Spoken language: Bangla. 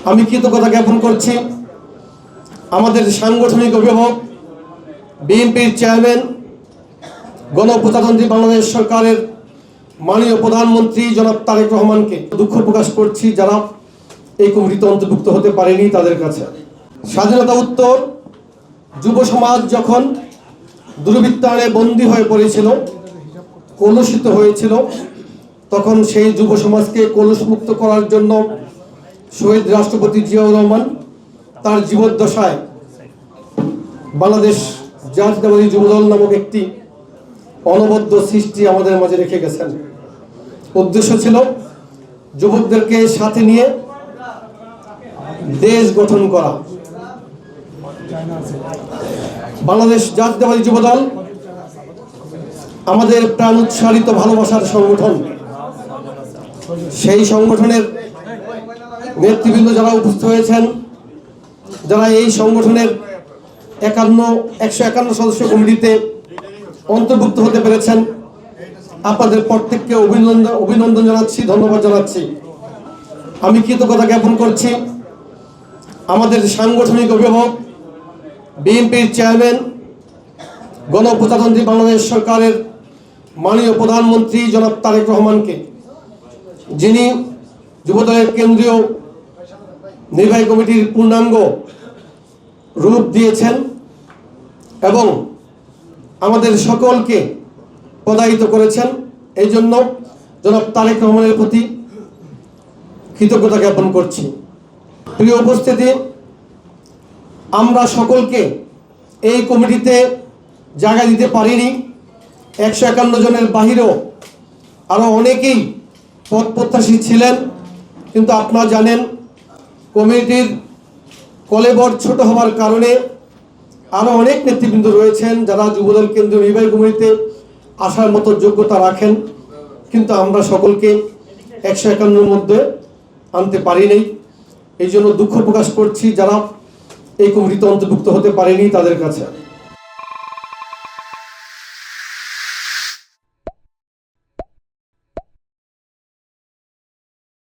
আমি কৃতজ্ঞতা জ্ঞাপন করছি আমাদের সাংগঠনিক অভিভাবক বিএনপির চেয়ারম্যান গণপ্রজাতন্ত্রী বাংলাদেশ সরকারের মাননীয় প্রধানমন্ত্রী জনাব তারেক রহমানকে দুঃখ প্রকাশ করছি যারা এই কমিটিতে অন্তর্ভুক্ত হতে পারেনি তাদের কাছে। স্বাধীনতা উত্তর যুব সমাজ যখন দুর্বৃত্তায়নে বন্দী হয়ে পড়েছিল, কলুষিত হয়েছিল, তখন সেই যুব সমাজকে কলুষমুক্ত করার জন্য শহীদ রাষ্ট্রপতি জিয়াউর রহমান তার জীবদ্দশায় বাংলাদেশ জাতীয়তাবাদী যুবদল নামক একটি অনবদ্য সৃষ্টি আমাদের মাঝে রেখে গেছেন। উদ্দেশ্য ছিল যুবকদেরকে সাথে নিয়ে দেশ গঠন করা। বাংলাদেশ জাতীয়তাবাদী যুবদল আমাদের প্রাণ উৎসারিত ভালোবাসার সংগঠন। সেই সংগঠনের নেতৃবৃন্দ যারা উপস্থিত হয়েছেন, যারা এই সংগঠনের 151 সদস্য কমিটিতে অন্তর্ভুক্ত হতে পেরেছেন, আপনাদের প্রত্যেককে অভিনন্দন জানাচ্ছি, ধন্যবাদ জানাচ্ছি। আমি কৃতজ্ঞতা জ্ঞাপন করছি আমাদের সাংগঠনিক অভিভাবক বিএনপির চেয়ারম্যান গণপ্রজাতন্ত্রী বাংলাদেশ সরকারের মাননীয় প্রধানমন্ত্রী জনাব তারেক রহমানকে, যিনি যুবদলের কেন্দ্রীয় নির্বাহী কমিটির পূর্ণাঙ্গ রূপ দিয়েছেন এবং আমাদের সকলকে পদায়িত করেছেন। এই জন্য জনাব তারেক রহমানের প্রতি কৃতজ্ঞতা জ্ঞাপন করছি। প্রিয় উপস্থিতি, আমরা সকলকে এই কমিটিতে জায়গা দিতে পারিনি। 151 জনের বাহিরেও আরও অনেকেই পদ প্রত্যাশী ছিলেন, কিন্তু আপনারা জানেন কমিটির কলেবর ছোট হওয়ার কারণে আরও অনেক নেতৃবৃন্দ রয়েছেন যারা যুবদল কেন্দ্রীয় নির্বাহী কমিটিতে আসার মতো যোগ্যতা রাখেন, কিন্তু আমরা সকলকে 151 মধ্যে আনতে পারিনি। এই জন্য দুঃখ প্রকাশ করছি যারা এই কমিটিতে অন্তর্ভুক্ত হতে পারেনি তাদের কাছে।